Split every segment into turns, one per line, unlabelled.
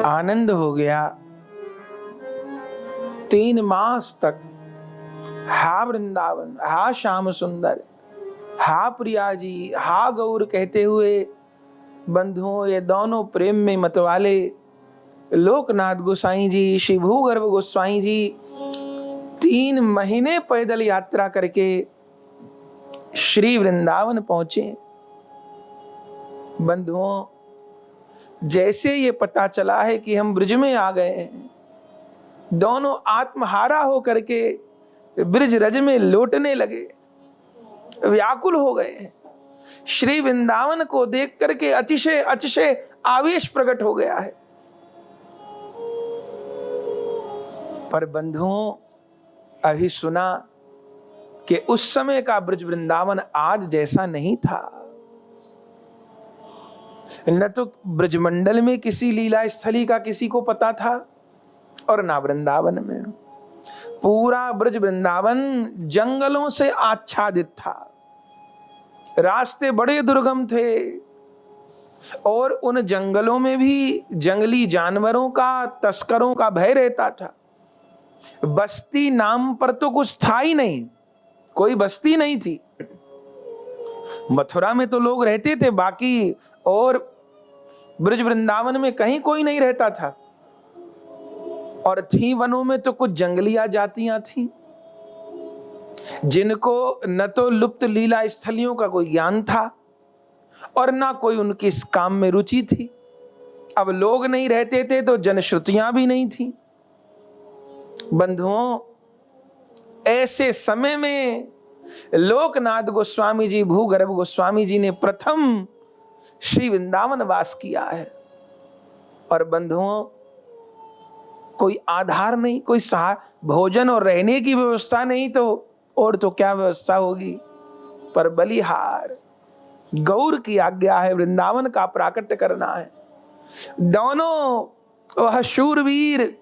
आनंद हो गया। 3 मास तक हा वृंदावन, हा श्याम सुंदर, हा प्रिया जी, हा गौर कहते हुए बंधुओं ये दोनों प्रेम में मतवाले लोकनाथ गोसाई जी, श्री भूगर्भ गोस्वामी जी 3 महीने पैदल यात्रा करके श्री वृंदावन पहुंचे। बंधुओं, जैसे ये पता चला है कि हम ब्रज में आ गए हैं, दोनों आत्महारा होकर के ब्रज रज में लौटने लगे, व्याकुल हो गए हैं। श्री वृंदावन को देख करके अतिशय अतिशय आवेश प्रकट हो गया है। पर बंधुओं, अभी सुना कि उस समय का ब्रज वृंदावन आज जैसा नहीं था। न तो ब्रजमंडल में किसी लीला स्थली का किसी को पता था और ना वृंदावन में। पूरा ब्रज वृंदावन जंगलों से आच्छादित था, रास्ते बड़े दुर्गम थे और उन जंगलों में भी जंगली जानवरों का, तस्करों का भय रहता था। बस्ती नाम पर तो कुछ था ही नहीं, कोई बस्ती नहीं थी। मथुरा में तो लोग रहते थे बाकी, और ब्रज वृंदावन में कहीं कोई नहीं रहता था। और थी वनों में तो कुछ जंगलिया जातियां थी जिनको न तो लुप्त लीला स्थलियों का कोई ज्ञान था और ना कोई उनकी इस काम में रुचि थी। अब लोग नहीं रहते थे तो जनश्रुतियां भी नहीं थी। बंधुओं, ऐसे समय में लोकनाथ गोस्वामी जी, भूगर्भ गोस्वामी जी ने प्रथम श्री वृंदावन वास किया है। और बंधुओं, कोई आधार नहीं, कोई भोजन और रहने की व्यवस्था नहीं, तो और तो क्या व्यवस्था होगी। पर बलिहार गौर की आज्ञा है, वृंदावन का प्राकट्य करना है। दोनों वह शूरवीर,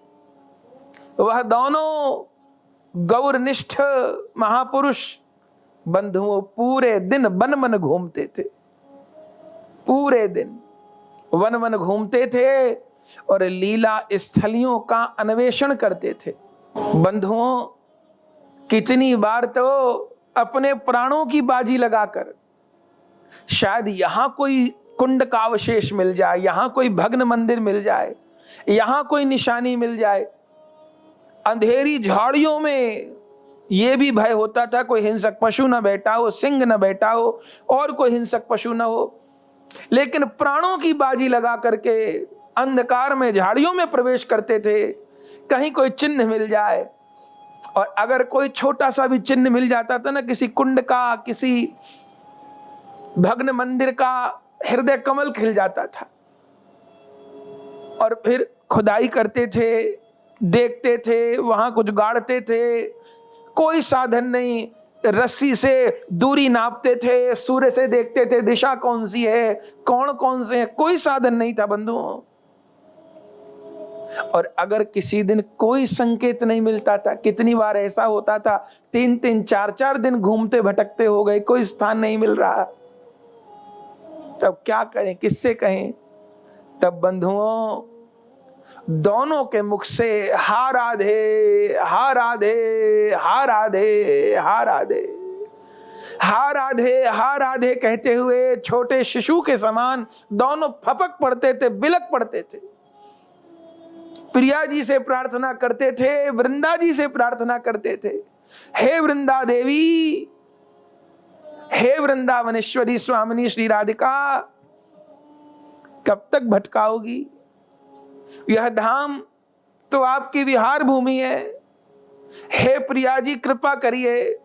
वह दोनों गौरनिष्ठ महापुरुष बंधुओं पूरे दिन वन वन घूमते थे, पूरे दिन वन वन घूमते थे और लीला स्थलियों का अन्वेषण करते थे। बंधुओं, कितनी बार तो अपने प्राणों की बाजी लगाकर शायद यहां कोई कुंड का अवशेष मिल जाए, यहां कोई भग्न मंदिर मिल जाए, यहां कोई निशानी मिल जाए। अंधेरी झाड़ियों में यह भी भय होता था कोई हिंसक पशु न बैठा हो, सिंह न बैठा हो और कोई हिंसक पशु न हो। लेकिन प्राणों की बाजी लगा करके अंधकार में झाड़ियों में प्रवेश करते थे, कहीं कोई चिन्ह मिल जाए। और अगर कोई छोटा सा भी चिन्ह मिल जाता था ना, किसी कुंड का, किसी भग्न मंदिर का, हृदय कमल खिल जाता था। और फिर खुदाई करते थे, देखते थे, वहां कुछ गाड़ते थे, कोई साधन नहीं, रस्सी से दूरी नापते थे, सूर्य से देखते थे दिशा कौन सी है, कौन से है, कोई साधन नहीं था बंधुओं। और अगर किसी दिन कोई संकेत नहीं मिलता था, कितनी बार ऐसा होता था 3-3, 4-4 दिन घूमते भटकते हो गए, कोई स्थान नहीं मिल रहा, तब क्या करें, किससे कहें। तब बंधुओं, दोनों के मुख से हा राधे, हा राधे, हा राधे, हा राधे, हा राधे, हा राधे कहते हुए छोटे शिशु के समान दोनों फपक पड़ते थे, बिलक पड़ते थे। प्रिया जी से प्रार्थना करते थे, वृंदा जी से प्रार्थना करते थे, हे वृंदा देवी, हे वृंदावनेश्वरी स्वामिनी श्री राधिका, कब तक भटकाओगी। यह धाम तो आपकी विहार भूमि है। हे प्रिया जी, कृपा करिए,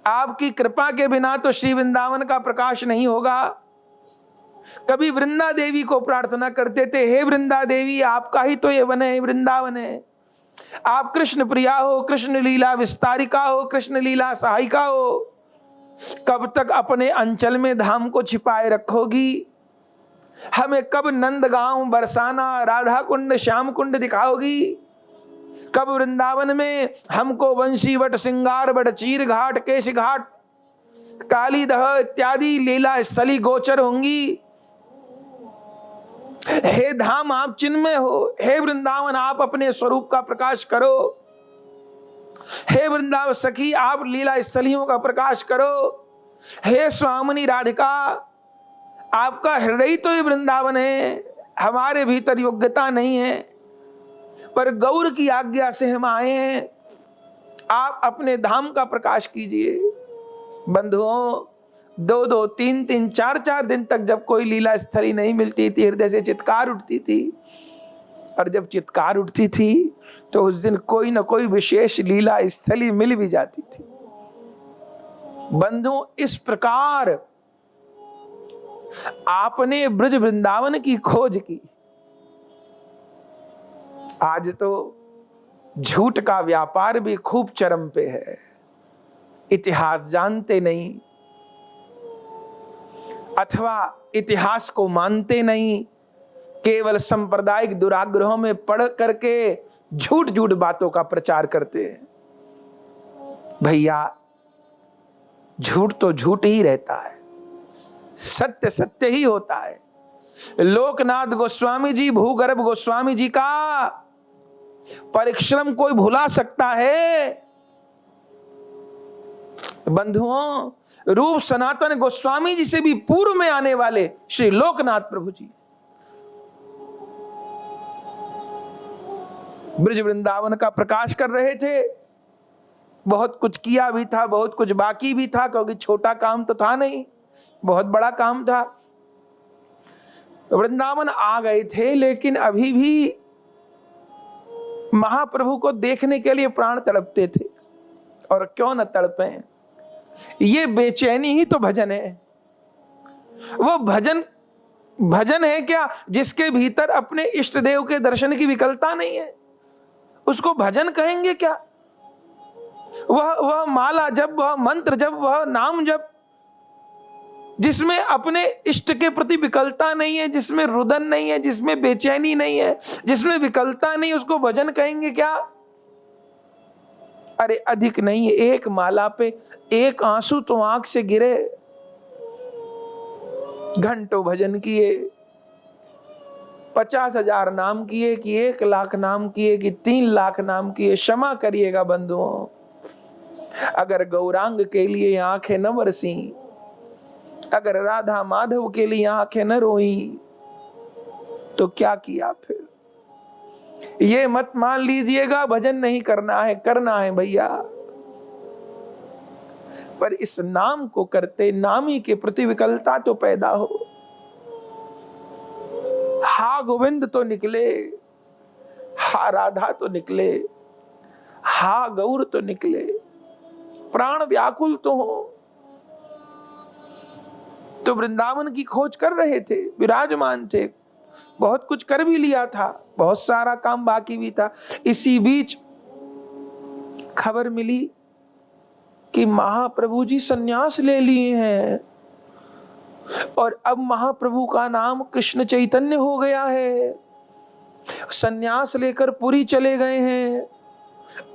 आपकी कृपा के बिना तो श्री वृंदावन का प्रकाश नहीं होगा। कभी वृंदा देवी को प्रार्थना करते थे, हे वृंदा देवी, आपका ही तो ये वन है, वृंदावन है। आप कृष्ण प्रिया हो, कृष्ण लीला विस्तारिका हो, कृष्ण लीला सहायिका हो, कब तक अपने अंचल में धाम को छिपाए रखोगी। हमें कब नंदगांव, बरसाना, राधा कुंड, श्याम कुंड दिखाओगी। कब वृंदावन में हमको वंशीवट, सिंगारवट, चीर घाट, केश घाट, कालीदह इत्यादि लीला स्थली गोचर होंगी। हे धाम आप चिन्मय हो, हे वृंदावन आप अपने स्वरूप का प्रकाश करो, हे वृंदावन सखी आप लीला स्थलियों का प्रकाश करो, हे स्वामिनी राधिका आपका हृदय तो ये वृंदावन है, हमारे भीतर योग्यता नहीं है, पर गौर की आज्ञा से हम आए हैं, आप अपने धाम का प्रकाश कीजिए। बंधुओं, 2-2, 3-3, 4-4 दिन तक जब कोई लीला स्थली नहीं मिलती थी, हृदय से चित्कार उठती थी, और जब चित्कार उठती थी तो उस दिन कोई न कोई विशेष लीला स्थली मिल भी जाती थी। बंधुओं, इस प्रकार आपने ब्रज वृंदावन की खोज की। आज तो झूठ का व्यापार भी खूब चरम पे है, इतिहास जानते नहीं अथवा इतिहास को मानते नहीं, केवल सांप्रदायिक दुराग्रहों में पड़ करके झूठ झूठ बातों का प्रचार करते हैं। भैया, झूठ तो झूठ ही रहता है, सत्य सत्य ही होता है। लोकनाथ गोस्वामी जी, भूगर्भ गोस्वामी जी का परिश्रम कोई भुला सकता है? बंधुओं, रूप सनातन गोस्वामी जी से भी पूर्व में आने वाले श्री लोकनाथ प्रभु जी ब्रज वृंदावन का प्रकाश कर रहे थे। बहुत कुछ किया भी था, बहुत कुछ बाकी भी था, क्योंकि छोटा काम तो था नहीं, बहुत बड़ा काम था। वृंदावन आ गए थे, लेकिन अभी भी महाप्रभु को देखने के लिए प्राण तड़पते थे। और क्यों न तड़पे, ये बेचैनी ही तो भजन है। वो भजन है क्या जिसके भीतर अपने इष्ट देव के दर्शन की विकलता नहीं है? उसको भजन कहेंगे क्या? वह माला जब, वह मंत्र जब, वह नाम जब, जिसमें अपने इष्ट के प्रति विकलता नहीं है, जिसमें रुदन नहीं है, जिसमें बेचैनी नहीं है, जिसमें विकलता नहीं, उसको भजन कहेंगे क्या? अरे अधिक नहीं, एक माला पे एक आंसू तो आंख से गिरे, घंटों भजन किए, 50,000 नाम किए कि 1 लाख नाम किए कि 3 लाख नाम किए, क्षमा करिएगा बंधुओं, अगर गौरांग के लिए आंखें न बरसी, अगर राधा माधव के लिए आंखें न रोई, तो क्या किया फिर? ये मत मान लीजिएगा भजन नहीं करना है, करना है भैया, पर इस नाम को करते नामी के प्रति विकलता तो पैदा हो। हा गोविंद तो निकले, हा राधा तो निकले, हा गौर तो निकले, प्राण व्याकुल तो हो। तो वृंदावन की खोज कर रहे थे, विराजमान थे, बहुत कुछ कर भी लिया था, बहुत सारा काम बाकी भी था। इसी बीच खबर मिली कि महाप्रभु जी सन्यास ले लिए हैं और अब महाप्रभु का नाम कृष्ण चैतन्य हो गया है। सन्यास लेकर पुरी चले गए हैं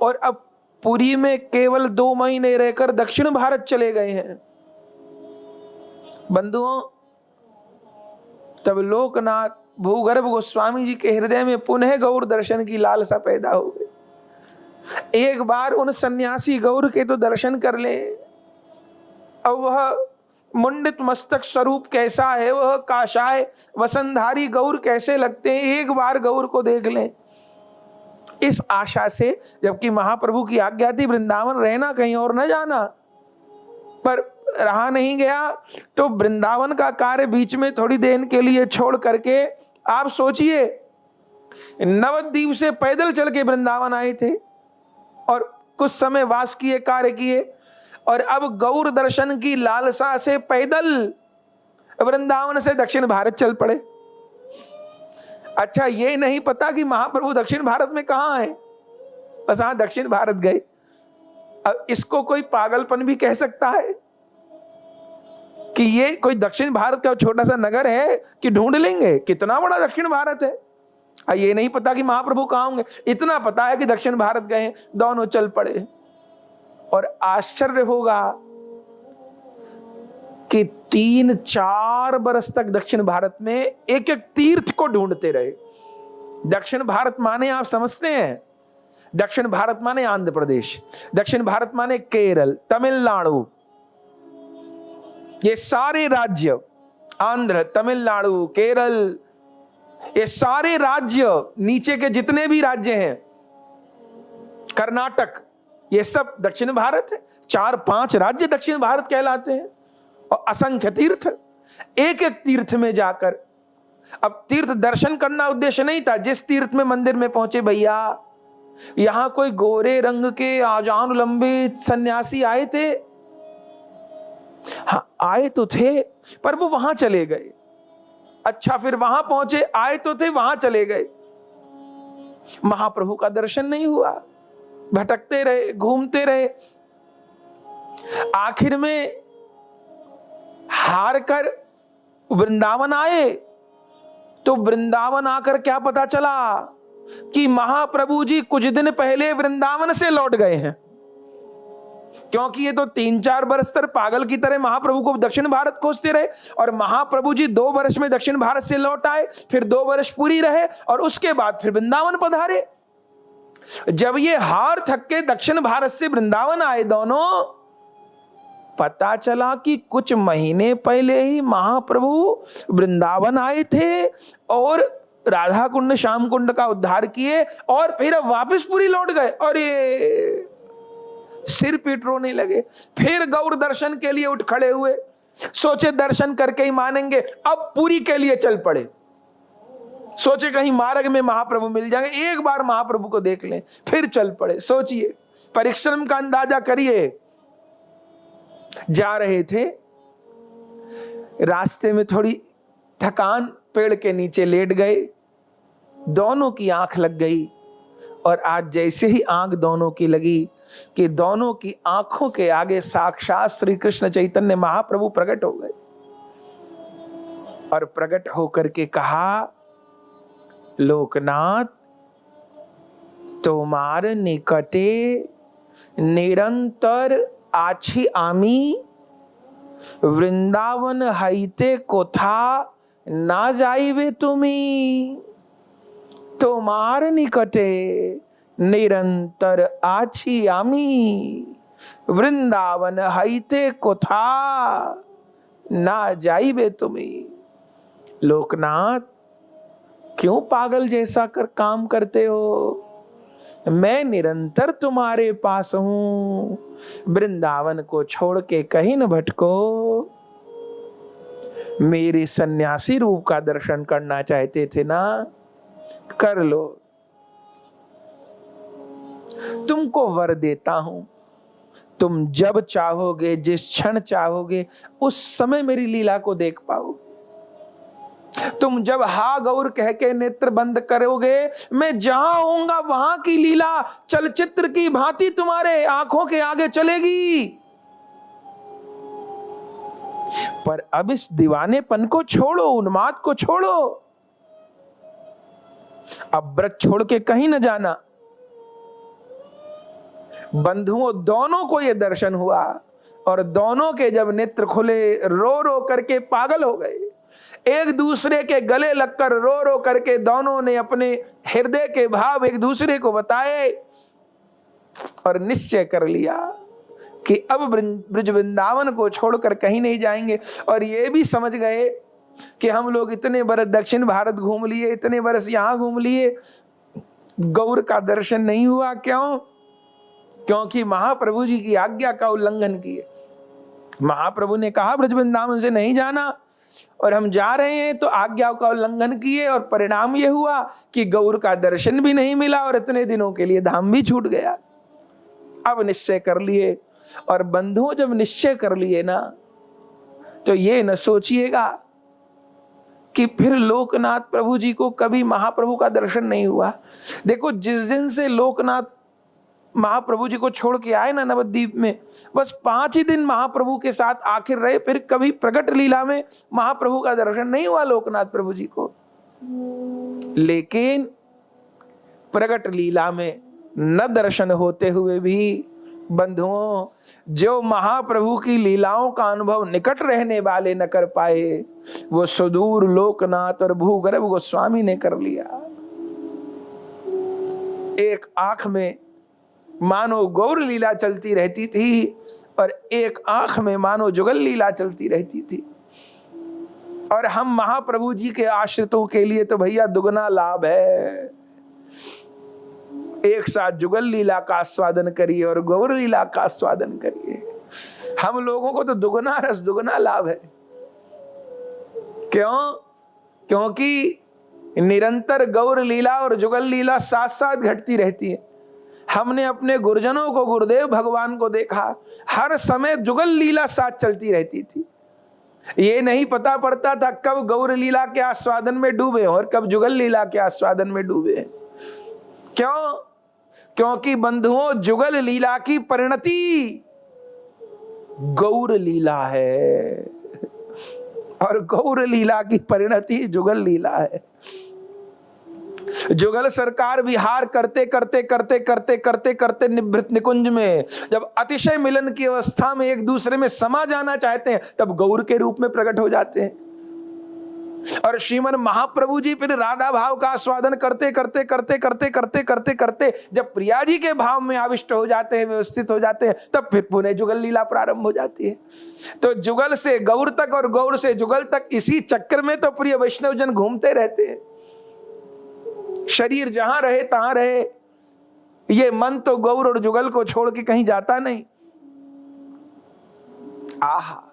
और अब पुरी में केवल 2 महीने रहकर दक्षिण भारत चले गए हैं। बंधुओं, तब लोकनाथ भूगर्भ गोस्वामी जी के हृदय में पुनः गौर दर्शन की लालसा पैदा हो गई। एक बार उन सन्यासी गौर के तो दर्शन कर ले। अब वह मुंडित मस्तक स्वरूप कैसा है, वह काशाय वसंधारी गौर कैसे लगते हैं, एक बार गौर को देख लें, इस आशा से। जबकि महाप्रभु की आज्ञा थी वृंदावन रहना, कहीं और न जाना, पर रहा नहीं गया। तो वृंदावन का कार्य बीच में थोड़ी देर के लिए छोड़ करके, आप सोचिए, नवद्वीप से पैदल चल के वृंदावन आए थे और कुछ समय वास किए, कार्य किए, और अब गौर दर्शन की लालसा से पैदल वृंदावन से दक्षिण भारत चल पड़े। अच्छा, ये नहीं पता कि महाप्रभु दक्षिण भारत में कहां है, बस हाँ दक्षिण भारत गए। अब इसको कोई पागलपन भी कह सकता है कि ये कोई दक्षिण भारत का छोटा सा नगर है कि ढूंढ लेंगे? कितना बड़ा दक्षिण भारत है। ये नहीं पता कि महाप्रभु कहां होंगे, इतना पता है कि दक्षिण भारत गए, दोनों चल पड़े। और आश्चर्य होगा, कि 3-4 बरस तक दक्षिण भारत में एक एक तीर्थ को ढूंढते रहे। दक्षिण भारत माने आप समझते हैं, दक्षिण भारत माने आंध्र प्रदेश, दक्षिण भारत माने केरल, तमिलनाडु, ये सारे राज्य, आंध्र, तमिलनाडु, केरल, ये सारे राज्य, नीचे के जितने भी राज्य हैं, कर्नाटक, ये सब दक्षिण भारत है। 4-5 राज्य दक्षिण भारत कहलाते हैं और असंख्य तीर्थ। एक एक तीर्थ में जाकर, अब तीर्थ दर्शन करना उद्देश्य नहीं था। जिस तीर्थ में मंदिर में पहुंचे, भैया यहां कोई गोरे रंग के आजान लंबे सन्यासी आए थे, हाँ आए तो थे, पर वो वहां चले गए। अच्छा, फिर वहां पहुंचे, आए तो थे, वहां चले गए, महाप्रभु का दर्शन नहीं हुआ, भटकते रहे, घूमते रहे। आखिर में हार कर वृंदावन आए, तो वृंदावन आकर क्या पता चला कि महाप्रभु जी कुछ दिन पहले वृंदावन से लौट गए हैं। क्योंकि ये तो 3-4 बरस तक पागल की तरह महाप्रभु को दक्षिण भारत खोजते रहे, और महाप्रभु जी 2 वर्ष में दक्षिण भारत से लौट आए, फिर 2 वर्ष पूरी रहे और उसके बाद फिर वृंदावन पधारे। जब ये हार थक के दक्षिण भारत से वृंदावन आए दोनों, पता चला कि कुछ महीने पहले ही महाप्रभु वृंदावन आए थे और राधा कुंड, श्याम कुंड का उद्धार किए और फिर अब वापस पुरी लौट गए। और ये सिर पीट रोने लगे। फिर गौर दर्शन के लिए उठ खड़े हुए, सोचे दर्शन करके ही मानेंगे, अब पुरी के लिए चल पड़े। सोचे कहीं मार्ग में महाप्रभु मिल जाएंगे, एक बार महाप्रभु को देख लें, फिर चल पड़े। सोचिए, परिश्रम का अंदाजा करिए। जा रहे थे, रास्ते में थोड़ी थकान, पेड़ के नीचे लेट गए, दोनों की आंख लग गई। और आज जैसे ही आंख दोनों की लगी कि दोनों की आंखों के आगे साक्षात श्री कृष्ण चैतन्य महाप्रभु प्रकट हो गए। और प्रकट होकर के कहा, लोकनाथ तुम्हार निकटे निरंतर आछि आमी, वृंदावन हईते कोथा ना जाइबे तुमी। तुम्हार निकटे निरंतर आछि आमी, वृंदावन हईते कोथा ना जाइबे तुमी। लोकनाथ क्यों पागल जैसा काम करते हो? मैं निरंतर तुम्हारे पास हूं, वृंदावन को छोड़ के कहीं न भटको। मेरे सन्यासी रूप का दर्शन करना चाहते थे ना, कर लो। तुमको वर देता हूं, तुम जब चाहोगे, जिस क्षण चाहोगे, उस समय मेरी लीला को देख पाओगे। तुम जब हा गौर कह के नेत्र बंद करोगे, मैं जहां होऊंगा वहां की लीला चलचित्र की भांति तुम्हारे आंखों के आगे चलेगी। पर अब इस दीवानेपन को छोड़ो, उन्माद को छोड़ो। अब व्रत छोड़ के कहीं न जाना। बंधुओं दोनों को यह दर्शन हुआ और दोनों के जब नेत्र खुले, रो रो करके पागल हो गए। एक दूसरे के गले लगकर रो रो करके दोनों ने अपने हृदय के भाव एक दूसरे को बताए और निश्चय कर लिया कि अब ब्रज वृंदावन को छोड़कर कहीं नहीं जाएंगे। और ये भी समझ गए कि हम लोग इतने बरस दक्षिण भारत घूम लिए, इतने बरस यहां घूम लिए, गौर का दर्शन नहीं हुआ। क्यों? क्योंकि महाप्रभु जी की आज्ञा का उल्लंघन किए। महाप्रभु ने कहा ब्रज वृंदावन से नहीं जाना, और हम जा रहे हैं तो आज्ञा का उल्लंघन किए, और परिणाम यह हुआ कि गौर का दर्शन भी नहीं मिला और इतने दिनों के लिए धाम भी छूट गया। अब निश्चय कर लिए, और बंधुओं जब निश्चय कर लिए ना, तो ये न सोचिएगा कि फिर लोकनाथ प्रभु जी को कभी महाप्रभु का दर्शन नहीं हुआ। देखो, जिस दिन से लोकनाथ महाप्रभु जी को छोड़ के आए ना नवद्वीप में, बस 5 ही दिन महाप्रभु के साथ आखिर रहे, फिर कभी प्रकट लीला में महाप्रभु का दर्शन नहीं हुआ लोकनाथ प्रभु जी को। लेकिन प्रकट लीला में न दर्शन होते हुए भी बंधुओं, जो महाप्रभु की लीलाओं का अनुभव निकट रहने वाले न कर पाए, वो सुदूर लोकनाथ और भूगर्भ गोस्वामी ने कर लिया। एक आंख में मानो गौर लीला चलती रहती थी और एक आंख में मानो जुगल लीला चलती रहती थी। और हम महाप्रभु जी के आश्रितों के लिए तो भैया दुगना लाभ है। एक साथ जुगल लीला का आस्वादन करिए और गौर लीला का आस्वादन करिए। हम लोगों को तो दुगना रस दुगना लाभ है। क्यों? क्योंकि निरंतर गौर लीला और जुगल लीला साथ साथ घटती रहती है। हमने अपने गुरुजनों को, गुरुदेव भगवान को देखा, हर समय जुगल लीला साथ चलती रहती थी। ये नहीं पता पड़ता था कब गौर लीला के आस्वादन में डूबे और कब जुगल लीला के आस्वादन में डूबे। क्यों? क्योंकि बंधुओं, जुगल लीला की परिणति गौर लीला है और गौर लीला की परिणति जुगल लीला है। जुगल सरकार विहार करते करते करते करते करते करते निभृत निकुंज में जब अतिशय मिलन की अवस्था में एक दूसरे में समा जाना चाहते हैं, तब गौर के रूप में प्रकट हो जाते हैं। और श्रीमन महाप्रभु जी फिर राधा भाव का आस्वादन करते करते करते करते करते करते करते जब प्रिया जी के भाव में आविष्ट हो जाते हैं, व्यवस्थित हो जाते हैं, तब फिर पुनः जुगल लीला प्रारंभ हो जाती है। तो जुगल से गौर तक और गौर से जुगल तक, इसी चक्कर में तो प्रिय वैष्णव जन घूमते रहते हैं। शरीर जहां रहे तहां रहे, ये मन तो गौर और जुगल को छोड़ के कहीं जाता नहीं। आहा,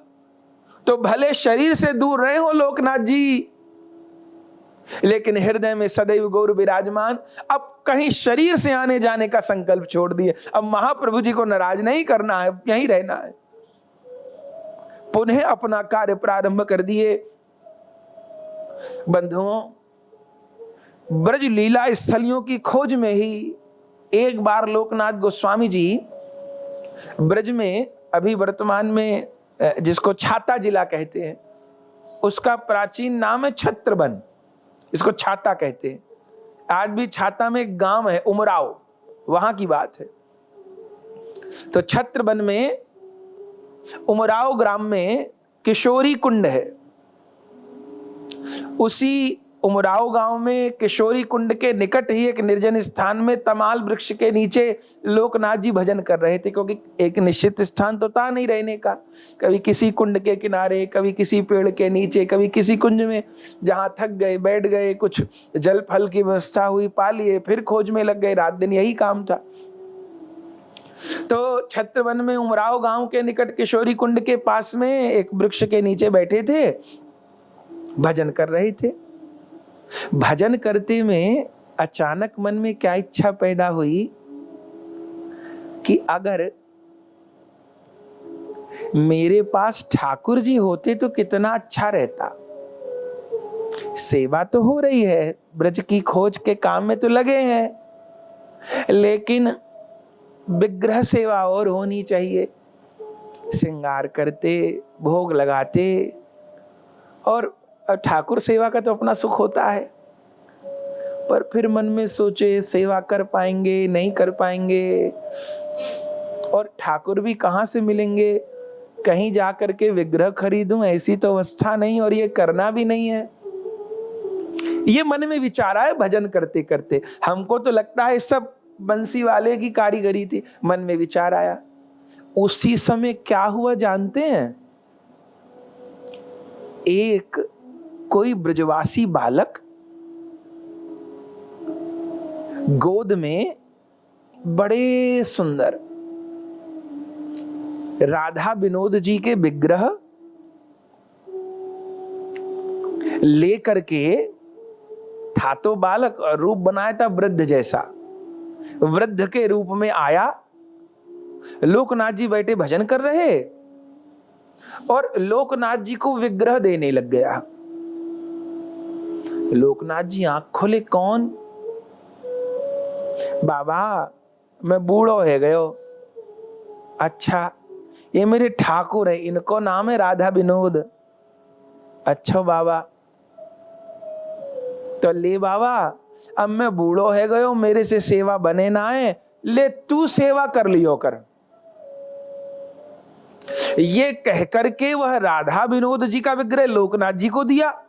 तो भले शरीर से दूर रहे हो लोकनाथ जी, लेकिन हृदय में सदैव गौर विराजमान। अब कहीं शरीर से आने जाने का संकल्प छोड़ दिए। अब महाप्रभु जी को नाराज नहीं करना है, यहीं रहना है। पुनः अपना कार्य प्रारंभ कर दिए। बंधुओं, ब्रज लीला स्थलियों की खोज में ही एक बार लोकनाथ गोस्वामी जी ब्रज में, अभी वर्तमान में जिसको छाता जिला कहते हैं, उसका प्राचीन नाम है छत्रबन, इसको छाता कहते हैं। आज भी छाता में एक गांव है उमराव, वहां की बात है। तो छत्रबन में उमराव ग्राम में किशोरी कुंड है। उसी उमराव गांव में किशोरी कुंड के निकट ही एक निर्जन स्थान में तमाल वृक्ष के नीचे लोकनाथ जी भजन कर रहे थे, क्योंकि एक निश्चित स्थान तो था नहीं रहने का। कभी किसी कुंड के किनारे, कभी किसी पेड़ के नीचे, कभी किसी कुंज में, जहां थक गए बैठ गए, कुछ जल फल की व्यवस्था हुई पा लिए, फिर खोज में लग गए। रात दिन यही काम था। तो छत्रवन में उमराव गांव के निकट किशोरी कुंड के पास में एक वृक्ष के नीचे बैठे थे, भजन कर रहे थे। भजन करते में अचानक मन में क्या इच्छा पैदा हुई कि अगर मेरे पास ठाकुर जी होते तो कितना अच्छा रहता। सेवा तो हो रही है, ब्रज की खोज के काम में तो लगे हैं, लेकिन विग्रह सेवा और होनी चाहिए। श्रृंगार करते, भोग लगाते, और ठाकुर सेवा का तो अपना सुख होता है। पर फिर मन में सोचे सेवा कर पाएंगे नहीं कर पाएंगे, और ठाकुर भी कहाँ से मिलेंगे, कहीं जाकर के विग्रह खरीदूं ऐसी तो अवस्था नहीं, और ये करना भी नहीं है। ये मन में विचार आया भजन करते करते। हमको तो लगता है सब बंसी वाले की कारीगरी थी, मन में विचार आया। उसी समय क्या हुआ जानते हैं? एक कोई ब्रजवासी बालक गोद में बड़े सुंदर राधा विनोद जी के विग्रह लेकर के, था तो बालक और रूप बनाया था वृद्ध जैसा, वृद्ध के रूप में आया। लोकनाथ जी बैठे भजन कर रहे और लोकनाथ जी को विग्रह देने लग गया। लोकनाथ जी आंख खोले, कौन? बाबा मैं बूढ़ो है गयो। अच्छा, ये मेरे ठाकुर है, इनको नाम है राधा विनोद। अच्छा बाबा, तो ले बाबा, अब मैं बूढ़ो है गयो, मेरे से सेवा बने ना है, ले तू सेवा कर लियो कर। ये कह करके वह राधा विनोद जी का विग्रह लोकनाथ जी को दिया।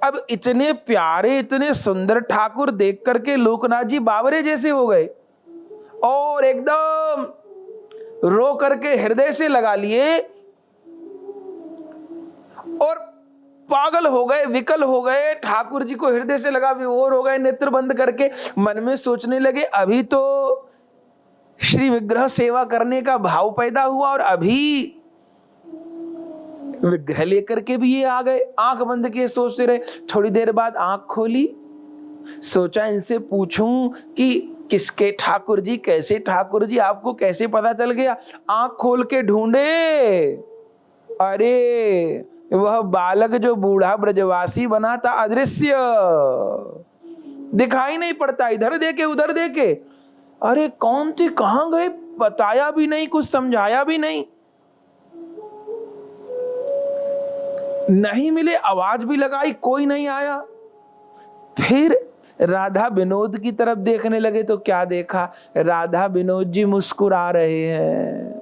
अब इतने प्यारे इतने सुंदर ठाकुर देख करके लोकनाथ जी बावरे जैसे हो गए और एकदम रो करके हृदय से लगा लिए और पागल हो गए, विकल हो गए। ठाकुर जी को हृदय से लगा विभोर हो गए, नेत्र बंद करके मन में सोचने लगे अभी तो श्री विग्रह सेवा करने का भाव पैदा हुआ और अभी विग्रह लेकर के भी ये आ गए। आंख बंद किए सोचते रहे, थोड़ी देर बाद आंख खोली, सोचा इनसे पूछूं कि किसके ठाकुर जी, कैसे ठाकुर जी, आपको कैसे पता चल गया। आंख खोल के ढूंढे, अरे वह बालक जो बूढ़ा ब्रजवासी बना था अदृश्य, दिखाई नहीं पड़ता, इधर देखे उधर देखे, अरे कौन थे, कहां गए, बताया भी नहीं, कुछ समझाया भी नहीं, नहीं मिले, आवाज भी लगाई, कोई नहीं आया। फिर राधा विनोद की तरफ देखने लगे तो क्या देखा, राधा विनोद जी मुस्कुरा रहे हैं।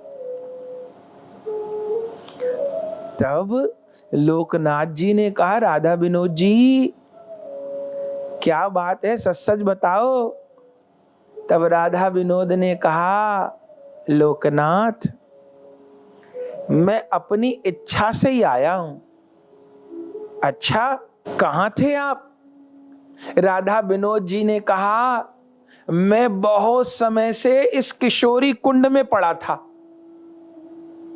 तब लोकनाथ जी ने कहा, राधा विनोद जी क्या बात है, सच सच बताओ। तब राधा विनोद ने कहा, लोकनाथ मैं अपनी इच्छा से ही आया हूं। अच्छा, कहां थे आप? राधा विनोद जी ने कहा, मैं बहुत समय से इस किशोरी कुंड में पड़ा था।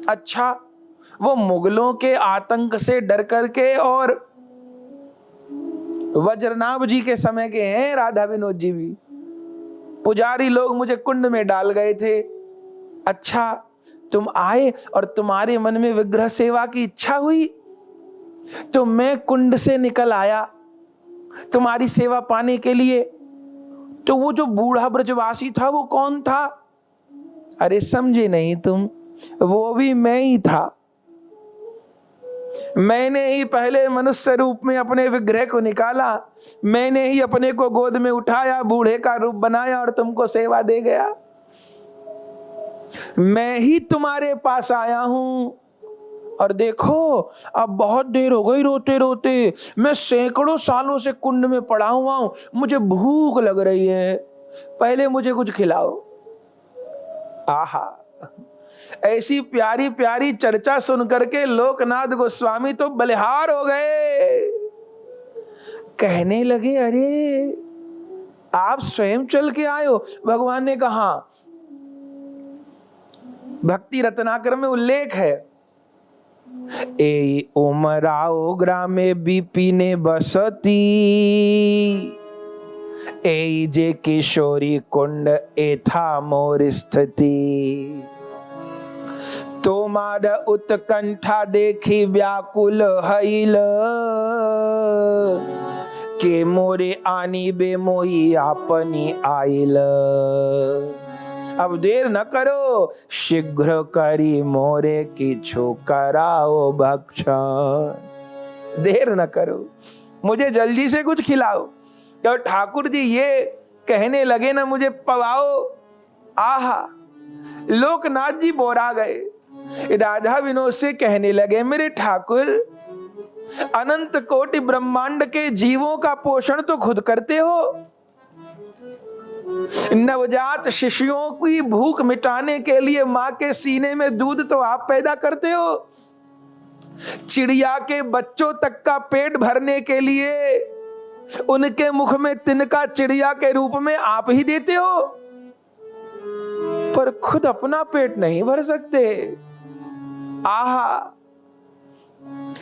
अच्छा, वो मुगलों के आतंक से डर करके और वज्रनाभ जी के समय के हैं राधा विनोद जी भी। पुजारी लोग मुझे कुंड में डाल गए थे। अच्छा, तुम आए और तुम्हारे मन में विग्रह सेवा की इच्छा हुई तो मैं कुंड से निकल आया तुम्हारी सेवा पाने के लिए। तो वो जो बूढ़ा ब्रजवासी था वो कौन था? अरे समझे नहीं तुम, वो भी मैं ही था। मैंने ही पहले मनुष्य रूप में अपने विग्रह को निकाला, मैंने ही अपने को गोद में उठाया, बूढ़े का रूप बनाया और तुमको सेवा दे गया। मैं ही तुम्हारे पास आया हूं और देखो अब बहुत देर हो गई रोते रोते, मैं सैकड़ों सालों से कुंड में पड़ा हुआ हूं, मुझे भूख लग रही है, पहले मुझे कुछ खिलाओ। आहा, ऐसी प्यारी प्यारी चर्चा सुन करके लोकनाथ गोस्वामी तो बलिहार हो गए। कहने लगे, अरे आप स्वयं चल के आए हो? भगवान ने कहा, भक्ति रत्नाकर में उल्लेख है, ए उमराओ ग्रामे बिपिने बसती, ए जे किशोरी कुंड एथा मोर स्थिति, तोमार उत्कंठा देखी व्याकुल हईल, के मोरे आनी बे मोई आपनी आइल। अब देर न करो, शीघ्र करी मोरे किछु कराओ भक्षण। देर न करो, मुझे जल्दी से कुछ खिलाओ। तो ठाकुर जी ये कहने लगे ना, मुझे पवाओ। आहा, लोकनाथ जी बोरा गए। राधा विनोद से कहने लगे, मेरे ठाकुर अनंत कोटि ब्रह्मांड के जीवों का पोषण तो खुद करते हो, नवजात शिशुओं की भूख मिटाने के लिए मां के सीने में दूध तो आप पैदा करते हो, चिड़िया के बच्चों तक का पेट भरने के लिए उनके मुख में तिनका चिड़िया के रूप में आप ही देते हो, पर खुद अपना पेट नहीं भर सकते। आहा,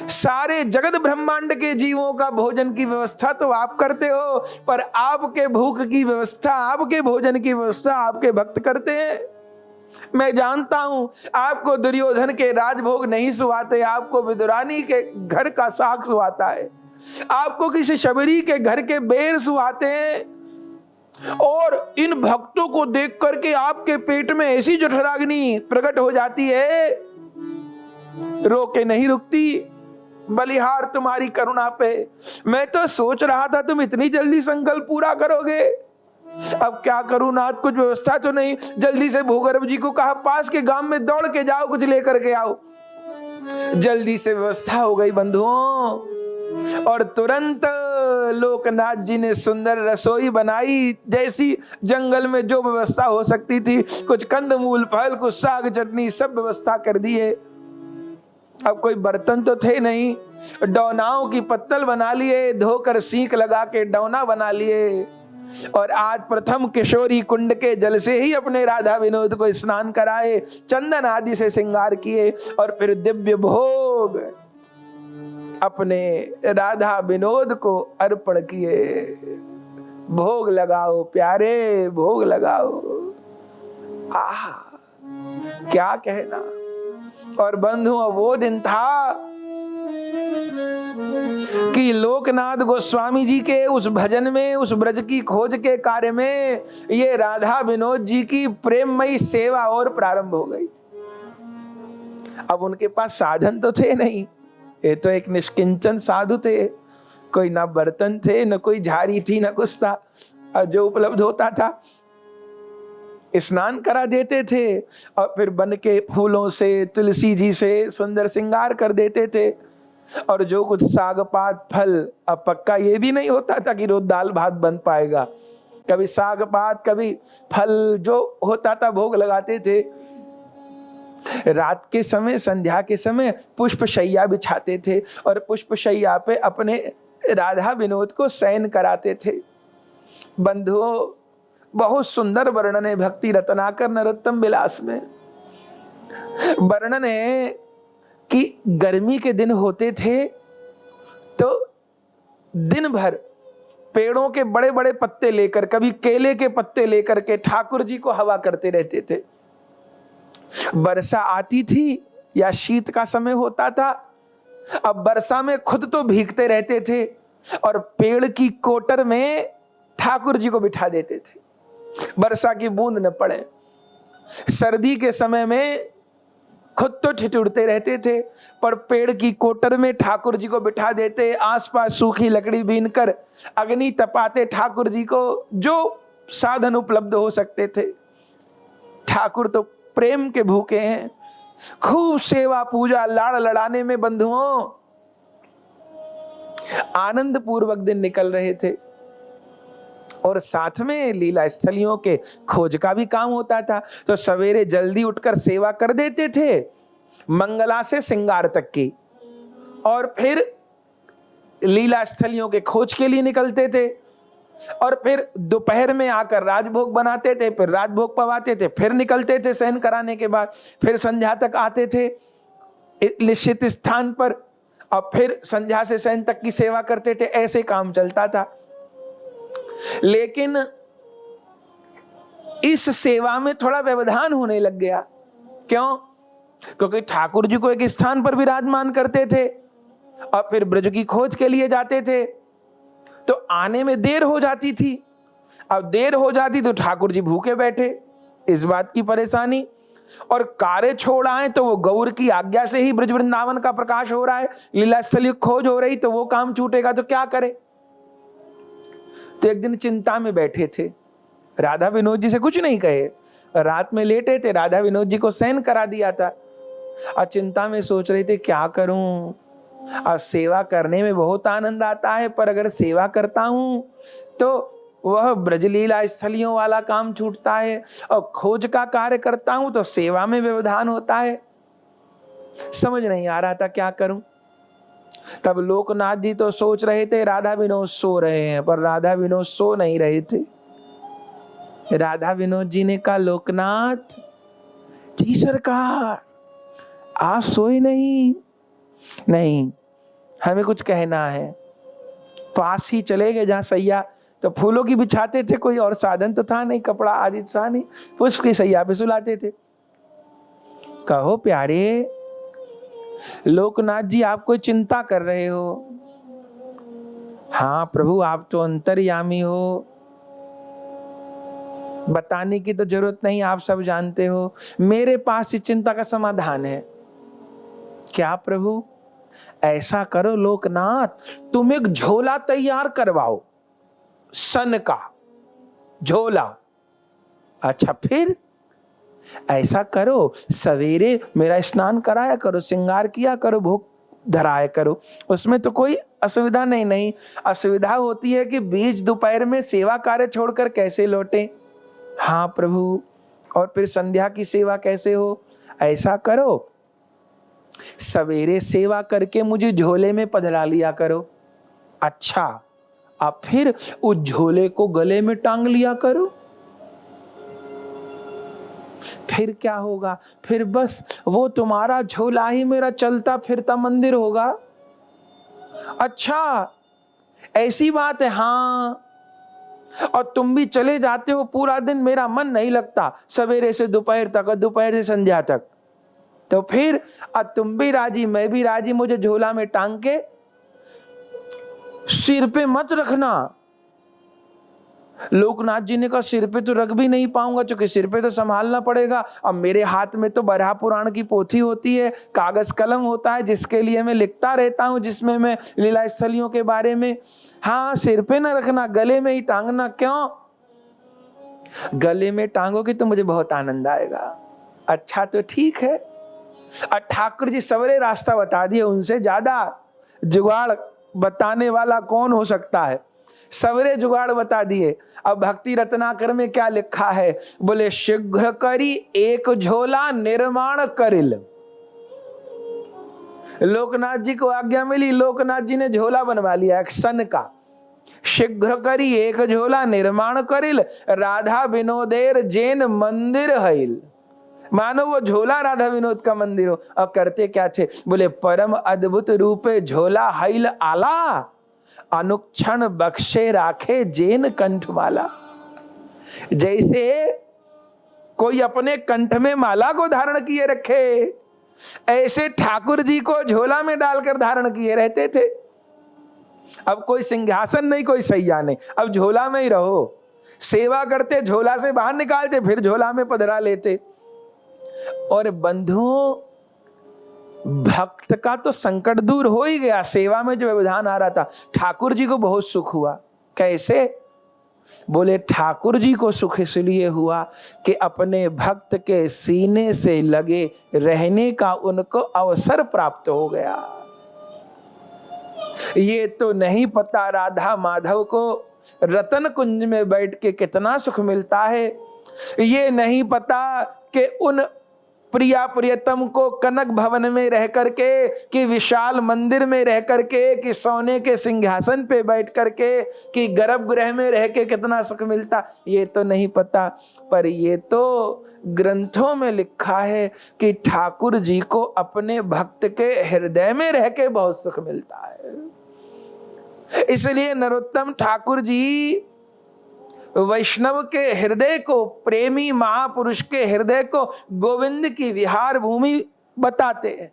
सारे जगत ब्रह्मांड के जीवों का भोजन की व्यवस्था तो आप करते हो, पर आपके भूख की व्यवस्था, आपके भोजन की व्यवस्था आपके भक्त करते हैं। मैं जानता हूं आपको दुर्योधन के राजभोग नहीं सुहाते, आपको विदुरानी के घर का साग सुहाता है, आपको किसी शबरी के घर के बेर सुहाते हैं, और इन भक्तों को देख करके आपके पेट में ऐसी जठराग्नि प्रकट हो जाती है, रोके नहीं रुकती। बलिहार तुम्हारी करुणा पे। मैं तो सोच रहा था तुम इतनी जल्दी संकल्प पूरा करोगे। अब क्या करूं नाथ, कुछ व्यवस्था तो नहीं। जल्दी से भूगर्भ जी को कहा पास के गांव में दौड़ के जाओ, कुछ लेकर के आओ। जल्दी से व्यवस्था हो गई बंधुओं, और तुरंत लोकनाथ जी ने सुंदर रसोई बनाई। जैसी जंगल में जो व्यवस्था हो सकती थी, कुछ कंदमूल फल, कुछ साग चटनी, सब व्यवस्था कर दिए। अब कोई बर्तन तो थे नहीं, डौनाओं की पत्तल बना लिए, धोकर सींक लगा के डौना बना लिए, और आज प्रथम किशोरी कुंड के जल से ही अपने राधा विनोद को स्नान कराए, चंदन आदि से श्रृंगार किए, और फिर दिव्य भोग अपने राधा विनोद को अर्पण किए। भोग लगाओ प्यारे, भोग लगाओ। आहा, क्या कहना। और बंधुओं, वो दिन था कि लोकनाथ गोस्वामी जी के उस भजन में, उस ब्रज की खोज के कार्य में, ये राधा विनोद जी की प्रेममयी सेवा और प्रारंभ हो गई। अब उनके पास साधन तो थे नहीं, ये तो एक निष्किंचन साधु थे। कोई ना बर्तन थे, न कोई झाड़ी थी, न कुछ था। और जो उपलब्ध होता था स्नान करा देते थे, और फिर बन के फूलों से, तुलसी जी से सुंदर श्रृंगार कर देते थे। और जो कुछ साग पात फल, अब पक्का ये भी नहीं होता था कि रोज दाल भात बन पाएगा। कभी साग पात, कभी फल, जो होता था भोग लगाते थे। रात के समय, संध्या के समय पुष्प शैया बिछाते थे, और पुष्प शैया पे अपने राधा विनोद को शयन कराते थे। बंधुओं, बहुत सुंदर वर्णन है भक्ति रत्नाकर नरोत्तम विलास में। वर्णन है कि गर्मी के दिन होते थे तो दिन भर पेड़ों के बड़े बड़े पत्ते लेकर, कभी केले के पत्ते लेकर के ठाकुर जी को हवा करते रहते थे। वर्षा आती थी या शीत का समय होता था, अब वर्षा में खुद तो भीगते रहते थे, और पेड़ की कोटर में ठाकुर जी को बिठा देते थे, वर्षा की बूंद न पड़े। सर्दी के समय में खुद तो ठिठुरते रहते थे, पर पेड़ की कोटर में ठाकुर जी को बिठा देते, आसपास सूखी लकड़ी बीनकर अग्नि तपाते ठाकुर जी को, जो साधन उपलब्ध हो सकते थे। ठाकुर तो प्रेम के भूखे हैं, खूब सेवा पूजा लाड़ लड़ाने में बंधुओं आनंद पूर्वक दिन निकल रहे थे। और साथ में लीला स्थलियों के खोज का भी काम होता था। तो सवेरे जल्दी उठकर सेवा कर देते थे, मंगला से श्रृंगार तक की, और फिर लीला स्थलियों के खोज के लिए निकलते थे। और फिर दोपहर में आकर राजभोग बनाते थे, फिर राजभोग पवाते थे, फिर निकलते थे शयन कराने के बाद, फिर संध्या तक आते थे निश्चित स्थान पर, और फिर संध्या से शयन तक की सेवा करते थे। ऐसे काम चलता था। लेकिन इस सेवा में थोड़ा व्यवधान होने लग गया। क्यों? क्योंकि ठाकुर जी को एक स्थान पर विराजमान करते थे, और फिर ब्रज की खोज के लिए जाते थे, तो आने में देर हो जाती थी। अब देर हो जाती तो ठाकुर जी भूखे बैठे, इस बात की परेशानी। और कार्य छोड़ आए तो वो गौर की आज्ञा से ही ब्रज वृंदावन का प्रकाश हो रहा है, लीला स्थली खोज हो रही, तो वो काम छूटेगा तो क्या करे। तो एक दिन चिंता में बैठे थे, राधा विनोद जी से कुछ नहीं कहे, रात में लेटे थे, राधा विनोद जी को शयन करा दिया था, और चिंता में सोच रहे थे क्या करूं। अब सेवा करने में बहुत आनंद आता है, पर अगर सेवा करता हूं तो वह ब्रजलीला स्थलियों वाला काम छूटता है, और खोज का कार्य करता हूं तो सेवा में व्यवधान होता है। समझ नहीं आ रहा था क्या करूं। तब लोकनाथ जी तो सोच रहे थे राधा विनोद सो रहे हैं, पर राधा विनोद सो नहीं रहे थे। राधा विनोद जी ने कहा, लोकनाथ जी सरकार आप सोए नहीं? नहीं, हमें कुछ कहना है। पास ही चले गए जहां सैया, तो फूलों की बिछाते थे, कोई और साधन तो था नहीं, कपड़ा आदि तो था नहीं, पुष्प की सैया पे सुलाते थे। कहो प्यारे लोकनाथ जी, आप कोई चिंता कर रहे हो? हाँ प्रभु, आप तो अंतर्यामी हो, बताने की तो जरूरत नहीं, आप सब जानते हो। मेरे पास इस चिंता का समाधान है। क्या प्रभु? ऐसा करो लोकनाथ, तुम एक झोला तैयार करवाओ सन का, झोला। अच्छा फिर ऐसा करो, सवेरे मेरा स्नान कराया करो, श्रृंगार किया करो, भोग धराया करो, उसमें तो कोई असुविधा नहीं। नहीं असुविधा होती है कि बीच दोपहर में सेवा कार्य छोड़कर कैसे लौटे। हाँ प्रभु, और फिर संध्या की सेवा कैसे हो। ऐसा करो, सवेरे सेवा करके मुझे झोले में पधरा लिया करो। अच्छा, अब फिर उस झोले को गले में टांग लिया करो। फिर क्या होगा, फिर बस वो तुम्हारा झोला ही मेरा चलता फिरता मंदिर होगा। अच्छा ऐसी बात है। हाँ, और तुम भी चले जाते हो, पूरा दिन मेरा मन नहीं लगता, सवेरे से दोपहर तक और दोपहर से संध्या तक। तो फिर अब तुम भी राजी मैं भी राजी, मुझे झोला में टांग के सिर पे मत रखना। लोकनाथ जी ने कहा सिर पे तो रख भी नहीं पाऊंगा, क्योंकि सिर पे तो संभालना पड़ेगा। अब मेरे हाथ में तो बरहा पुराण की पोथी होती है, कागज कलम होता है, जिसके लिए मैं लिखता रहता हूं, जिसमें मैं लीला स्थलियों के बारे में। हाँ, सिर पे ना रखना, गले में ही टांगना। क्यों? गले में टांगोगे तो मुझे बहुत आनंद आएगा। अच्छा तो ठीक है। और ठाकुर जी सवेरे रास्ता बता दिए, उनसे ज्यादा जुगाड़ बताने वाला कौन हो सकता है। सवेरे जुगाड़ बता दिए। अब भक्ति रत्नाकर में क्या लिखा है, बोले शीघ्र करी एक झोला निर्माण करिल। लोकनाथ जी को आज्ञा मिली, लोकनाथ जी ने झोला बनवा लिया एक सन का। शीघ्र करी एक झोला निर्माण करिल, राधा विनोदेर जैन मंदिर हईल। मानो वो झोला राधा विनोद का मंदिर हो। और करते क्या थे, बोले परम अद्भुत रूपे झोला हईल आला, अनुक्षण बख्शे राखे जैन कंठमाला। जैसे कोई अपने कंठ में माला को धारण किए रखे, ऐसे ठाकुर जी को झोला में डालकर धारण किए रहते थे। अब कोई सिंहासन नहीं, कोई सैया नहीं, अब झोला में ही रहो। सेवा करते, झोला से बाहर निकालते, फिर झोला में पधरा लेते। और बंधुओं, भक्त का तो संकट दूर हो ही गया। सेवा में जो व्यवधान आ रहा था, ठाकुर जी को बहुत सुख हुआ। कैसे? बोले ठाकुर जी को सुख इसलिए हुआ कि अपने भक्त के सीने से लगे रहने का उनको अवसर प्राप्त हो गया। ये तो नहीं पता राधा माधव को रतन कुंज में बैठ के कितना सुख मिलता है। ये नहीं पता कि उन प्रिया प्रियतम को कनक भवन में रह करके, कि विशाल मंदिर में रह करके, कि सोने के सिंहासन पे बैठ करके, कि गर्भगृह में रह के कितना सुख मिलता, ये तो नहीं पता। पर ये तो ग्रंथों में लिखा है कि ठाकुर जी को अपने भक्त के हृदय में रह के बहुत सुख मिलता है। इसलिए नरोत्तम ठाकुर जी वैष्णव के हृदय को, प्रेमी महापुरुष के हृदय को गोविंद की विहार भूमि बताते हैं।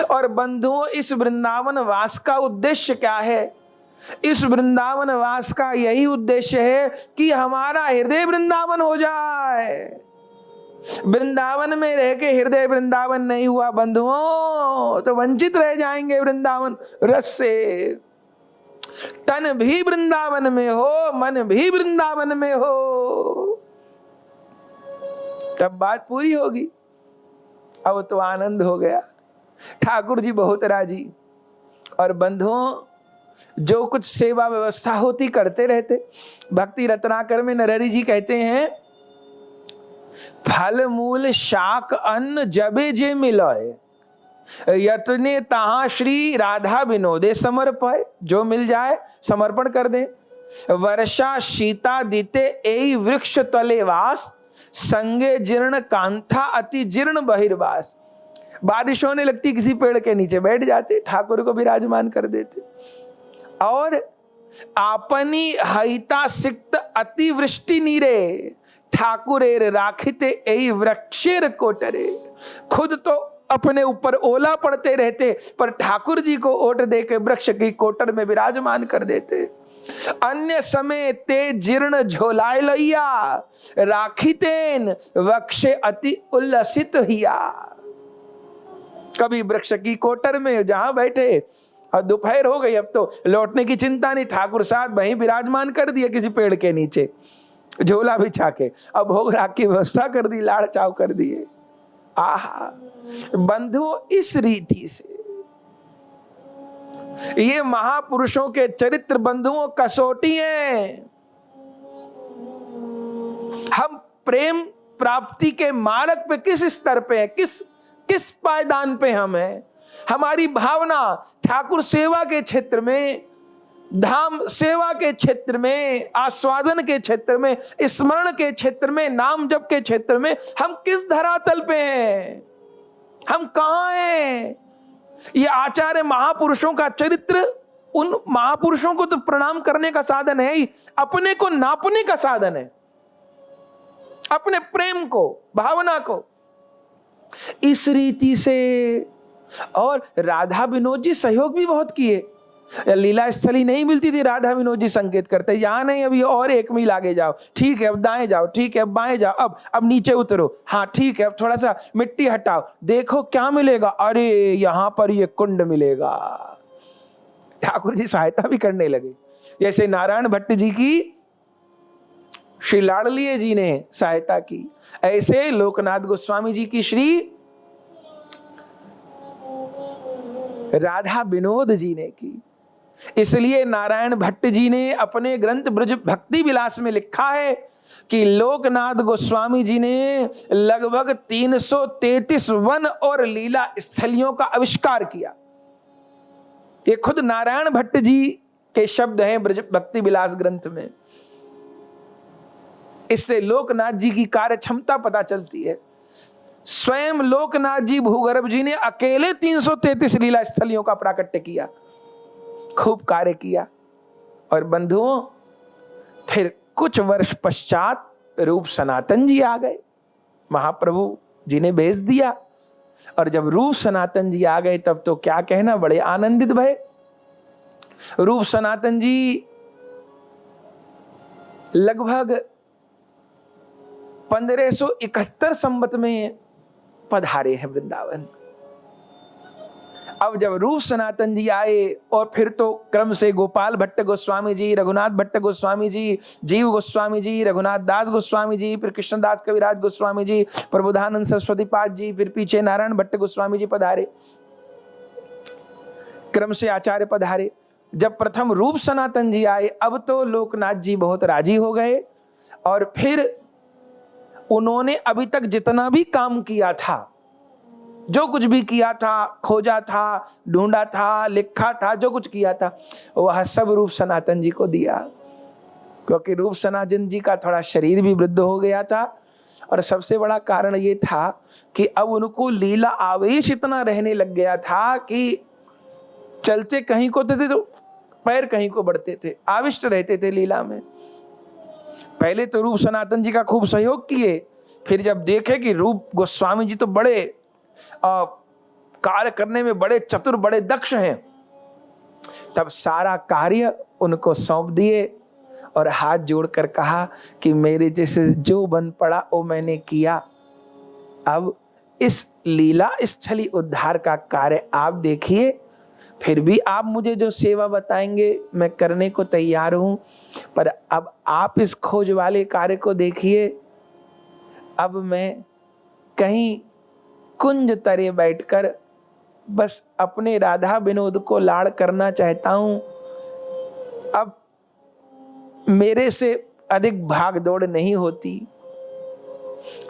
और बंधुओं, इस वृंदावन वास का उद्देश्य क्या है? इस वृंदावन वास का यही उद्देश्य है कि हमारा हृदय वृंदावन हो जाए। वृंदावन में रह के हृदय वृंदावन नहीं हुआ बंधुओं, तो वंचित रह जाएंगे वृंदावन रस से। तन भी वृंदावन में हो, मन भी वृंदावन में हो, तब बात पूरी होगी। अब तो आनंद हो गया, ठाकुर जी बहुत राजी। और बंधुओं, जो कुछ सेवा व्यवस्था होती करते रहते। भक्ति रत्नाकर में नरहरि जी कहते हैं, फल मूल शाक अन्न जबे जे मिलाए, यतने तहां श्री राधा विनोदे समर्पय। जो मिल जाए समर्पण कर दे। वर्षा शीता दिते एई वृक्ष तले वास, संगे जीर्ण कांथा अति जीर्ण बहिर्वास। बारिश होने लगती, किसी पेड़ के नीचे बैठ जाते, ठाकुर को विराजमान कर देते। और आपनी हईता सिक्त अति वृष्टि नीरे, ठाकुरेर राखिते एई वृक्षेर कोटरे। खुद तो अपने ऊपर ओला पड़ते रहते, पर ठाकुर जी को ओट दे के वृक्ष की कोटर में विराजमान कर देते। अन्य समय ते जीर्ण झोलाए लैया, राखितेन वक्षे अति उल्लसित हिया। कभी वृक्ष की कोटर में जहां बैठे और दोपहर हो गई, अब तो लौटने की चिंता नहीं, ठाकुर साहब वहीं विराजमान कर दिए किसी पेड़ के नीचे झोला बिछा के, अब भोग राग की व्यवस्था कर दी, लाड़ चाव कर दिए। आहा बंधुओं, इस रीति से ये महापुरुषों के चरित्र बंधुओं कसौटी है। हम प्रेम प्राप्ति के मार्ग पे किस स्तर पे है, किस पायदान पे हम हैं। हमारी भावना ठाकुर सेवा के क्षेत्र में, धाम सेवा के क्षेत्र में, आस्वादन के क्षेत्र में, स्मरण के क्षेत्र में, नाम जप के क्षेत्र में हम किस धरातल पे हैं, हम कहां हैं। ये आचार्य महापुरुषों का चरित्र उन महापुरुषों को तो प्रणाम करने का साधन है ही, अपने को नापने का साधन है, अपने प्रेम को, भावना को। इस रीति से और राधा विनोद जी सहयोग भी बहुत किए। लीला स्थली नहीं मिलती थी, राधा विनोद जी संकेत करते, यहां नहीं, अभी और 1 मील आगे जाओ, ठीक है अब दाएं जाओ, ठीक है अब बाएं जाओ, अब नीचे उतरो, हाँ ठीक है अब थोड़ा सा मिट्टी हटाओ, देखो क्या मिलेगा, अरे यहां पर ये कुंड मिलेगा। ठाकुर जी सहायता भी करने लगे, जैसे नारायण भट्ट जी की श्री लाडलिए जी ने सहायता की, ऐसे लोकनाथ गोस्वामी जी की श्री राधा विनोद जी ने की। इसलिए नारायण भट्ट जी ने अपने ग्रंथ ब्रज भक्ति विलास में लिखा है कि लोकनाथ गोस्वामी जी ने लगभग 333 वन और लीला स्थलियों का आविष्कार किया। ये खुद नारायण भट्ट जी के शब्द हैं ब्रज भक्ति विलास ग्रंथ में। इससे लोकनाथ जी की कार्य क्षमता पता चलती है। स्वयं लोकनाथ जी भूगर्भ जी ने अकेले 333 लीला स्थलियों का प्राकट्य किया, खूब कार्य किया। और बंधुओं, फिर कुछ वर्ष पश्चात रूप सनातन जी आ गए, महाप्रभु जी ने भेज दिया। और जब रूप सनातन जी आ गए तब तो क्या कहना, बड़े आनंदित भये। रूप सनातन जी लगभग 1571 संवत में पधारे हैं वृंदावन। अब जब रूप सनातन जी आए और फिर तो क्रम से गोपाल भट्ट गोस्वामी जी, रघुनाथ भट्ट गोस्वामी जी, जीव गोस्वामी जी, रघुनाथ दास गोस्वामी जी, फिर कृष्णदास कविराज गोस्वामी जी, प्रबोधानंद सरस्वती पाद जी, फिर पीछे नारायण भट्ट गोस्वामी जी पधारे, क्रम से आचार्य पधारे। जब प्रथम रूप सनातन जी आए, अब तो लोकनाथ जी बहुत राजी हो गए और फिर उन्होंने अभी तक जितना भी काम किया था, जो कुछ भी किया था, खोजा था, ढूंढा था, लिखा था, जो कुछ किया था, वह सब रूप सनातन जी को दिया। क्योंकि रूप सनातन जी का थोड़ा शरीर भी वृद्ध हो गया था और सबसे बड़ा कारण ये था कि अब उनको लीला आवेश इतना रहने लग गया था कि चलते कहीं को थे तो पैर कहीं को बढ़ते थे, आविष्ट रहते थे लीला में। पहले तो रूप सनातन जी का खूब सहयोग किए, फिर जब देखे कि रूप गोस्वामी जी तो बड़े कार्य करने में बड़े चतुर, बड़े दक्ष हैं, तब सारा कार्य उनको सौंप दिए और हाथ जोड़कर कहा कि मेरे जैसे जो बन पड़ा वो मैंने किया, अब इस लीला स्थली उद्धार का कार्य आप देखिए, फिर भी आप मुझे जो सेवा बताएंगे मैं करने को तैयार हूं, पर अब आप इस खोज वाले कार्य को देखिए। अब मैं कहीं कुंज तरे बैठकर बस अपने राधा विनोद को लाड़ करना चाहता हूं, अब मेरे से अधिक भाग दौड़ नहीं होती।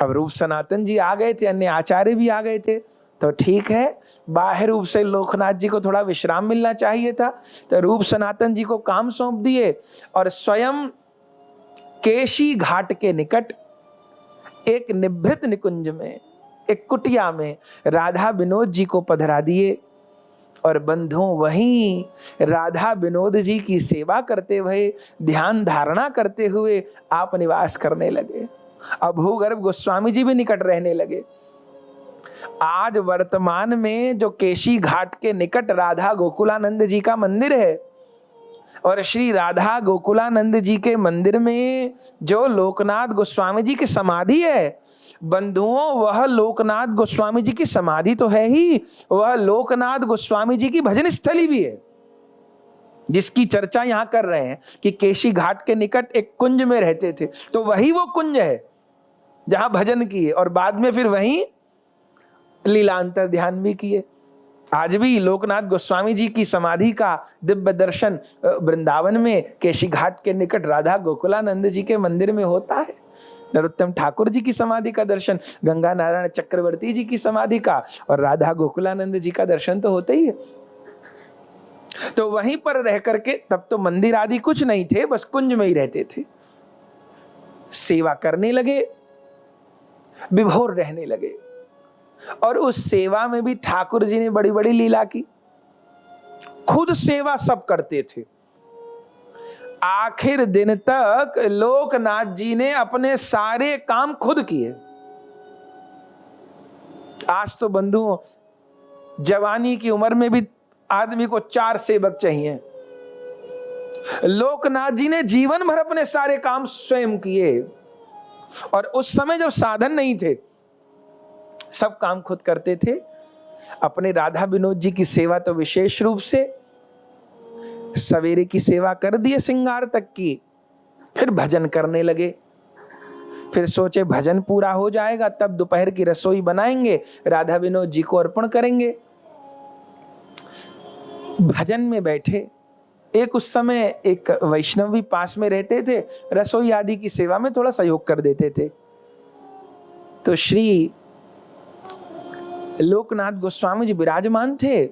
अब रूप सनातन जी आ गए थे, अन्य आचार्य भी आ गए थे, तो ठीक है, बाह्य रूप से लोकनाथ जी को थोड़ा विश्राम मिलना चाहिए था, तो रूप सनातन जी को काम सौंप दिए और स्वयं केशी घाट के निकट एक निभृत निकुंज में, एक कुटिया में राधा विनोद जी को पधरा दिए। और बंधुओं, वहीं राधा विनोद जी की सेवा करते हुए, ध्यान धारणा करते हुए आप निवास करने लगे। अब भूगर्भ गोस्वामी जी भी निकट रहने लगे। आज वर्तमान में जो केशी घाट के निकट राधा गोकुलानंद जी का मंदिर है, और श्री राधा गोकुलानंद जी के मंदिर में जो लोकनाथ गोस्वामी जी की समाधि है, बंधुओं वह लोकनाथ गोस्वामी जी की समाधि तो है ही, वह लोकनाथ गोस्वामी जी की भजन स्थली भी है। जिसकी चर्चा यहां कर रहे हैं कि केशी घाट के निकट एक कुंज में रहते थे, तो वही वो कुंज है जहां भजन किए और बाद में फिर वहीं लीलांतर ध्यान भी किए। आज भी लोकनाथ गोस्वामी जी की समाधि का दिव्य दर्शन वृंदावन में केशी घाट के निकट राधा गोकुलानंद जी के मंदिर में होता है। नरोत्तम ठाकुर जी की समाधि का दर्शन, गंगा नारायण चक्रवर्ती जी की समाधि का और राधा गोकुलानंद जी का दर्शन तो होता ही है। तो वहीं पर रह करके, तब तो मंदिर आदि कुछ नहीं थे, बस कुंज में ही रहते थे, सेवा करने लगे, विभोर रहने लगे। और उस सेवा में भी ठाकुर जी ने बड़ी बड़ी लीला की। खुद सेवा सब करते थे। आखिर दिन तक लोकनाथ जी ने अपने सारे काम खुद किए। आज तो बंधुओं, जवानी की उम्र में भी आदमी को 4 सेवक चाहिए। लोकनाथ जी ने जीवन भर अपने सारे काम स्वयं किए। और उस समय जब साधन नहीं थे, सब काम खुद करते थे। अपने राधा विनोद जी की सेवा तो विशेष रूप से, सवेरे की सेवा कर दिए श्रृंगार तक की, फिर भजन करने लगे। फिर सोचे भजन पूरा हो जाएगा तब दोपहर की रसोई बनाएंगे, राधा विनोद जी को अर्पण करेंगे। भजन में बैठे। एक उस समय एक वैष्णव भी पास में रहते थे, रसोई आदि की सेवा में थोड़ा सहयोग कर देते थे। तो श्री लोकनाथ गोस्वामी जी विराजमान थे,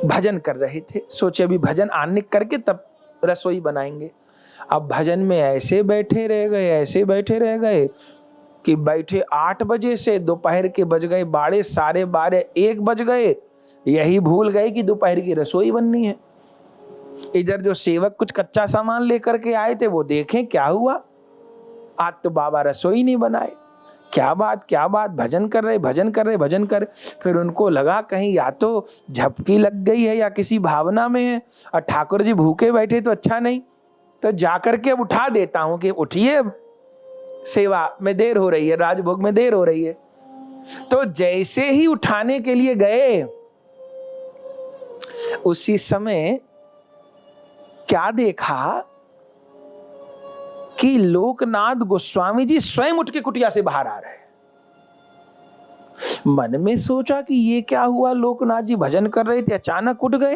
भजन कर रहे थे। सोचे अभी भजन आनिक करके तब रसोई बनाएंगे। अब भजन में ऐसे बैठे रह गए, ऐसे बैठे रह गए कि बैठे 8 बजे से दोपहर के बज गए 12, साढ़े 12, 1 बज गए। यही भूल गए कि दोपहर की रसोई बननी है। इधर जो सेवक कुछ कच्चा सामान लेकर के आए थे, वो देखें क्या हुआ, आज तो बाबा रसोई नहीं बनाए। क्या बात, भजन कर रहे। फिर उनको लगा कहीं या तो झपकी लग गई है या किसी भावना में है, और ठाकुर जी भूखे बैठे तो अच्छा नहीं, तो जाकर के अब उठा देता हूं कि उठिए, सेवा में देर हो रही है, राजभोग में देर हो रही है। तो जैसे ही उठाने के लिए गए, उसी समय क्या देखा कि लोकनाथ गोस्वामी जी स्वयं उठ के कुटिया से बाहर आ रहे हैं। मन में सोचा कि ये क्या हुआ, लोकनाथ जी भजन कर रहे थे, अचानक उठ गए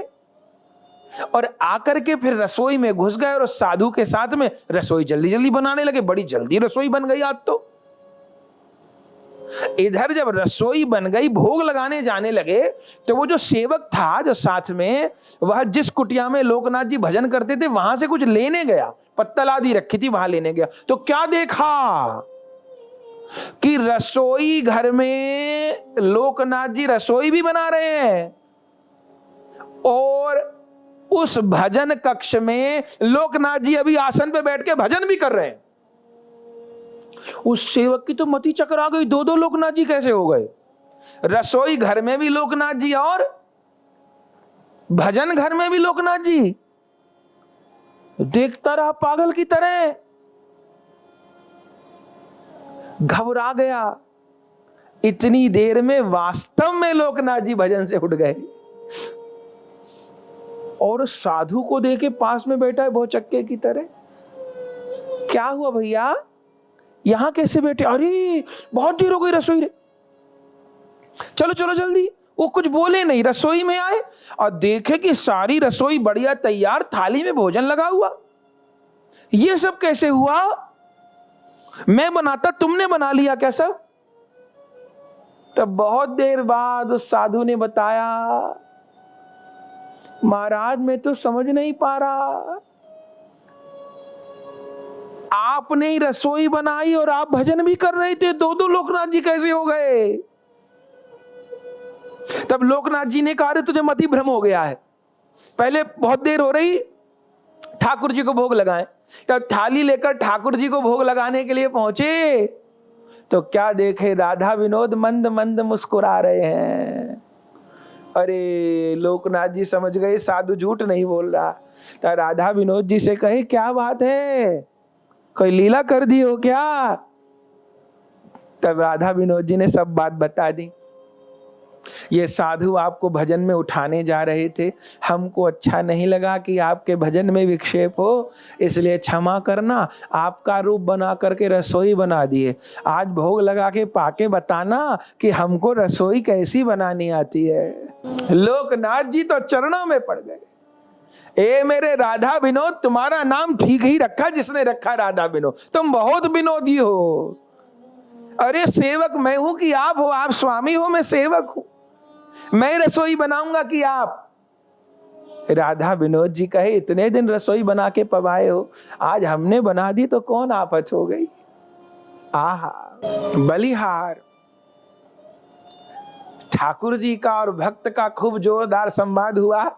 और आकर के फिर रसोई में घुस गए और साधु के साथ में रसोई जल्दी जल्दी बनाने लगे। बड़ी जल्दी रसोई बन गई आज तो। इधर जब रसोई बन गई, भोग लगाने जाने लगे, तो वो जो सेवक था जो साथ में, वह जिस कुटिया में लोकनाथ जी भजन करते थे वहां से कुछ लेने गया, पत्तल आदि रखी थी, वहां लेने गया। तो क्या देखा कि रसोई घर में लोकनाथ जी रसोई भी बना रहे हैं और उस भजन कक्ष में लोकनाथ जी अभी आसन पे बैठ के भजन भी कर रहे हैं। उस सेवक की तो मति चकरा गई, 2 लोकनाथ जी कैसे हो गए? रसोई घर में भी लोकनाथ जी और भजन घर में भी लोकनाथ जी। देखता रहा पागल की तरह, घबरा गया। इतनी देर में वास्तव में लोकनाथ जी भजन से उठ गए और साधु को देखे पास में बैठा है भौचक्के की तरह। क्या हुआ भैया, यहां कैसे बैठे? अरे बहुत देर हो गई रसोई रे, चलो चलो जल्दी। वो कुछ बोले नहीं, रसोई में आए और देखे कि सारी रसोई बढ़िया तैयार, थाली में भोजन लगा हुआ। ये सब कैसे हुआ? मैं बनाता, तुमने बना लिया क्या सब? तब बहुत देर बाद उस साधु ने बताया, महाराज मैं तो समझ नहीं पा रहा, आपने ही रसोई बनाई और आप भजन भी कर रहे थे, 2 लोकनाथ जी कैसे हो गए? तब लोकनाथ जी ने कहा, तुझे मति भ्रम हो गया है, पहले बहुत देर हो रही, ठाकुर जी को भोग लगाएं। तब थाली लेकर ठाकुर जी को भोग लगाने के लिए पहुंचे तो क्या देखे, राधा विनोद मंद मंद मुस्कुरा रहे हैं। अरे लोकनाथ जी समझ गए साधु झूठ नहीं बोल रहा। तो राधा विनोद जी से कहे, क्या बात है, कोई लीला कर दी हो क्या? तब राधा विनोद जी ने सब बात बता दी ये साधु आपको भजन में उठाने जा रहे थे, हमको अच्छा नहीं लगा कि आपके भजन में विक्षेप हो, इसलिए क्षमा करना, आपका रूप बना करके रसोई बना दिए। आज भोग लगा के पाके बताना कि हमको रसोई कैसी बनानी आती है। लोकनाथ जी तो चरणों में पड़ गए। ए मेरे राधा विनोद, तुम्हारा नाम ठीक ही रखा जिसने रखा राधा विनोद, तुम बहुत विनोदी हो। अरे सेवक मैं हूं कि आप हो? आप स्वामी हो, मैं सेवक हूं। मैं रसोई बनाऊंगा कि आप? राधा विनोद जी कहे, इतने दिन रसोई बना के पवाए हो, आज हमने बना दी तो कौन आफत हो गई। आहा, बलिहार। ठाकुर जी का और भक्त का खूब जोरदार संवाद हुआ।